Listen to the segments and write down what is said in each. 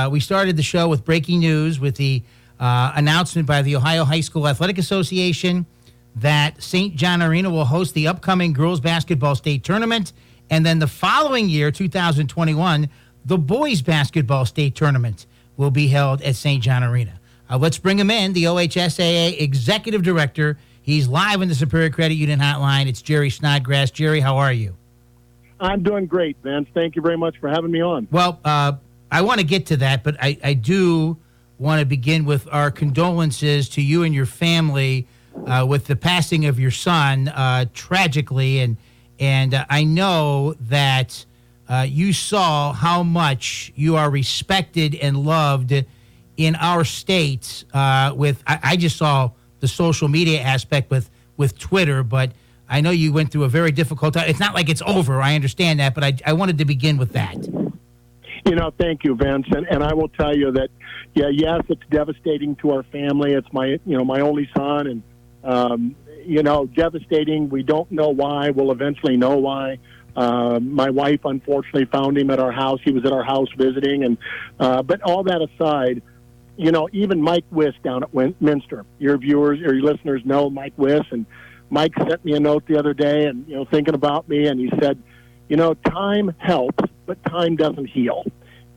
We started the show with breaking news with the announcement by the Ohio High School Athletic Association that St. John Arena will host the upcoming girls basketball state tournament. And then the following year, 2021, the boys basketball state tournament will be held at St. John Arena. Let's bring him in, the OHSAA Executive Director. He's live in the Superior Credit Union hotline. It's Jerry Snodgrass. Jerry, how are you? I'm doing great, Vince. Thank you very much for having me on. Well, I want to get to that, but I do want to begin with our condolences to you and your family with the passing of your son tragically. And I know that you saw how much you are respected and loved in our state I just saw the social media aspect with Twitter, but I know you went through a very difficult time. It's not like it's over. I understand that, but I wanted to begin with that. Thank you, Vince. And I will tell you that, yes, it's devastating to our family. It's my only son, and, devastating. We don't know why. We'll eventually know why. My wife, unfortunately, found him at our house. He was at our house visiting. And but all that aside, even Mike Wiss down at Minster, your viewers or your listeners know Mike Wiss, and Mike sent me a note the other day and, thinking about me, and he said, time helps, but time doesn't heal.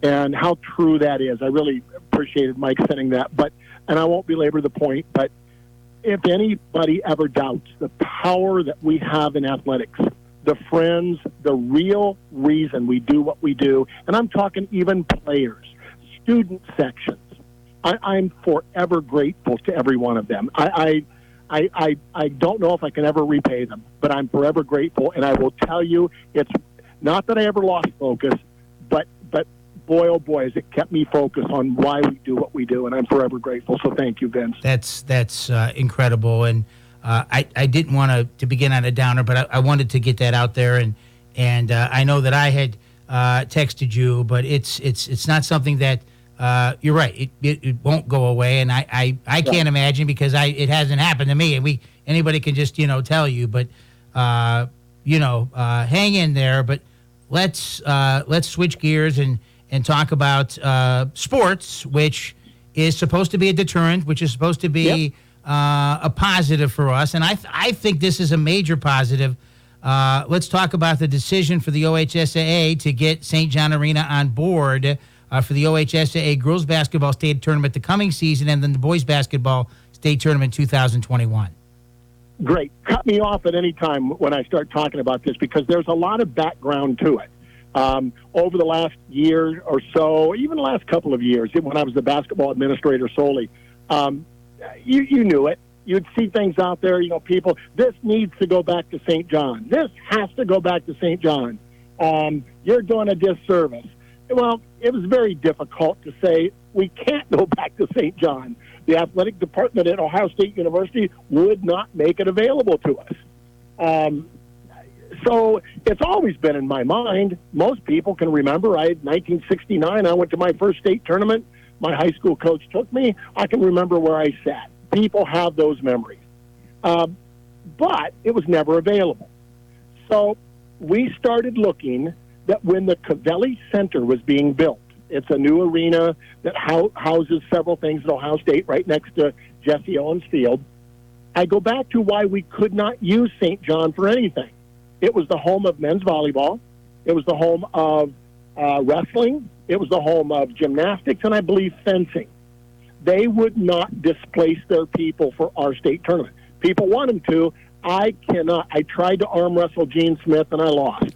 And how true that is. I really appreciated Mike sending that. And I won't belabor the point, but if anybody ever doubts the power that we have in athletics, the friends, the real reason we do what we do, and I'm talking even players, student sections, I'm forever grateful to every one of them. I don't know if I can ever repay them, but I'm forever grateful. And I will tell you, it's not that I ever lost focus, but boy, oh boy, has it kept me focused on why we do what we do. And I'm forever grateful. So thank you, Vince. That's incredible. And I didn't want to begin on a downer, but I wanted to get that out there. And I know that I had texted you, but it's not something that, you're right. It won't go away, and I can't imagine because it hasn't happened to me, and anybody can just tell you, but hang in there. But let's switch gears and talk about sports, which is supposed to be a deterrent, which is supposed to be a positive for us, and I think this is a major positive. Let's talk about the decision for the OHSAA to get St. John Arena on board. For the OHSAA girls basketball state tournament the coming season, and then the boys basketball state tournament 2021. Great. Cut me off at any time when I start talking about this, because there's a lot of background to it. Over the last year or so, even the last couple of years, when I was the basketball administrator solely, you knew it. You'd see things out there, people, this needs to go back to St. John. This has to go back to St. John. You're doing a disservice. Well, it was very difficult to say we can't go back to St. John. The athletic department at Ohio State University would not make it available to us. So it's always been in my mind. Most people can remember, 1969, I went to my first state tournament. My high school coach took me. I can remember where I sat. People have those memories. But it was never available. So we started looking that when the Covelli Center was being built, it's a new arena that houses several things at Ohio State right next to Jesse Owens Field. I go back to why we could not use St. John for anything. It was the home of men's volleyball. It was the home of wrestling. It was the home of gymnastics, and I believe fencing. They would not displace their people for our state tournament. People want them to. I cannot. I tried to arm wrestle Gene Smith, and I lost.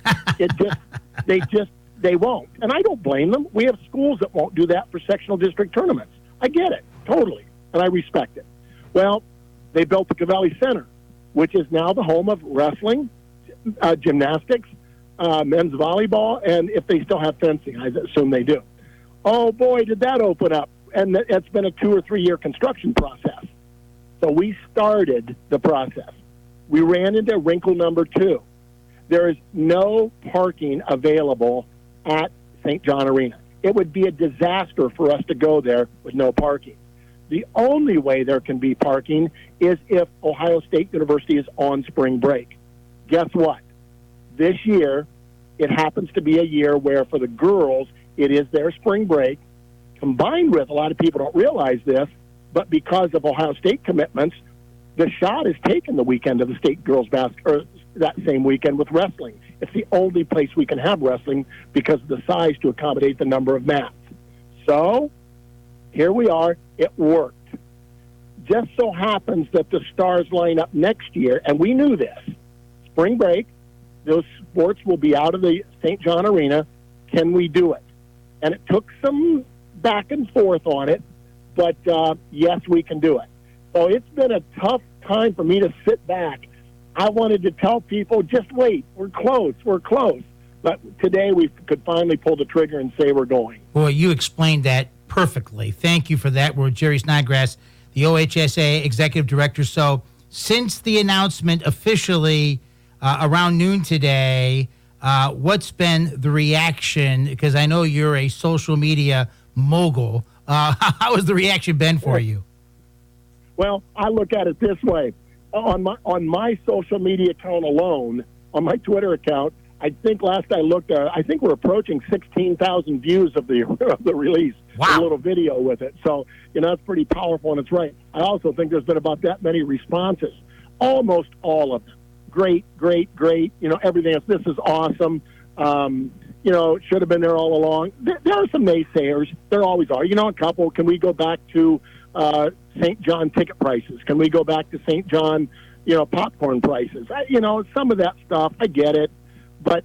They won't. And I don't blame them. We have schools that won't do that for sectional district tournaments. I get it, totally, and I respect it. Well, they built the Covelli Center, which is now the home of wrestling, gymnastics, men's volleyball, and if they still have fencing, I assume they do. Oh, boy, did that open up. And it's been a 2 or 3 year construction process. So we started the process. We ran into wrinkle number 2. There is no parking available at St. John Arena. It would be a disaster for us to go there with no parking. The only way there can be parking is if Ohio State University is on spring break. Guess what? This year, it happens to be a year where for the girls, it is their spring break. Combined with, a lot of people don't realize this, but because of Ohio State commitments, the shot is taken the weekend of the state girls basketball, or that same weekend with wrestling. It's the only place we can have wrestling because of the size to accommodate the number of mats. So here we are. It worked. Just so happens that the stars line up next year, and we knew this. Spring break, those sports will be out of the St. John Arena. Can we do it? And it took some back and forth on it, but yes, we can do it. So it's been a tough time for me to sit back. I wanted to tell people, just wait, we're close. But today we could finally pull the trigger and say we're going. Boy, you explained that perfectly. Thank you for that. We're Jerry Snodgrass, the OHSA Executive Director. So since the announcement officially around noon today, what's been the reaction? Because I know you're a social media mogul. How has the reaction been for you? Well, I look at it this way. On my social media account alone, on my Twitter account, I think last I looked, I think we're approaching 16,000 views of the release. Wow. A little video with it. So, that's pretty powerful, and it's right. I also think there's been about that many responses. Almost all of them. Great. Everything else. This is awesome. It should have been there all along. There are some naysayers. There always are. A couple. Can we go back to St. John ticket prices? Can we go back to St. John, popcorn prices? Some of that stuff, I get it. But,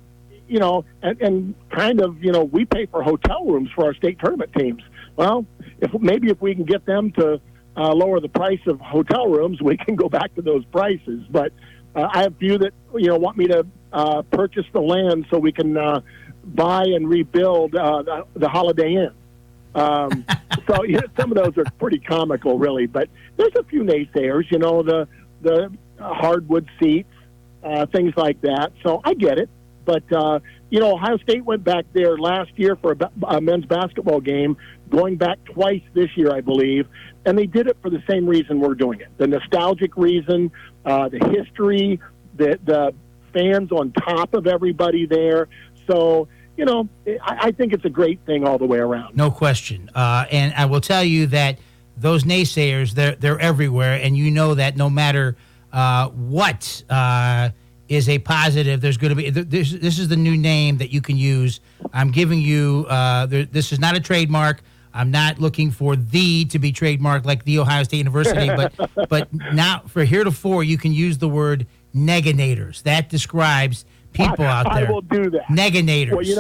and kind of, we pay for hotel rooms for our state tournament teams. Well, if we can get them to lower the price of hotel rooms, we can go back to those prices. But I have a few that, want me to purchase the land so we can buy and rebuild the Holiday Inn. So some of those are pretty comical, really. But there's a few naysayers, the hardwood seats, things like that. So I get it. But, Ohio State went back there last year for a men's basketball game, going back twice this year, I believe. And they did it for the same reason we're doing it. The nostalgic reason, the history, the fans on top of everybody there. So, I think it's a great thing all the way around. No question. And I will tell you that those naysayers, they're everywhere. And that no matter what is a positive, there's going to be, this is the new name that you can use. I'm giving you, this is not a trademark. I'm not looking for "the" to be trademarked like the Ohio State University, but now for heretofore, you can use the word neganators. That describes people out there. I will do that. Neganators.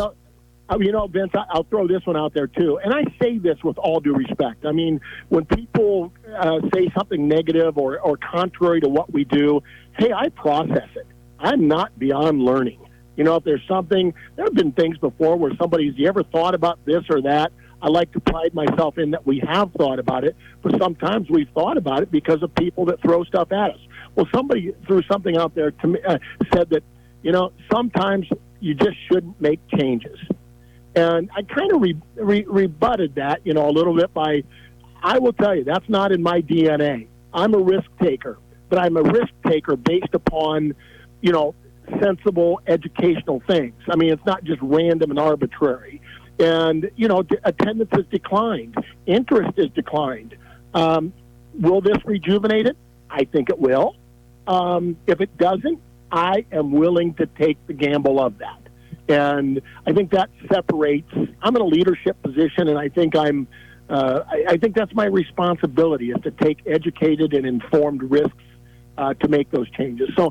Well, Vince, I'll throw this one out there too, and I say this with all due respect. I mean, when people say something negative or contrary to what we do, hey, I process it. I'm not beyond learning. If there's something, there have been things before where somebody's, you ever thought about this or that? I like to pride myself in that we have thought about it, but sometimes we've thought about it because of people that throw stuff at us. Well, somebody threw something out there to me, said that, sometimes you just shouldn't make changes. And I kind of rebutted that, a little bit by, I will tell you, that's not in my DNA. I'm a risk taker, but I'm a risk taker based upon, sensible educational things. I mean, it's not just random and arbitrary. And, attendance has declined. Interest has declined. Will this rejuvenate it? I think it will. If it doesn't, I am willing to take the gamble of that. And I think that separates. I'm in a leadership position, and I think I think that's my responsibility, is to take educated and informed risks to make those changes. So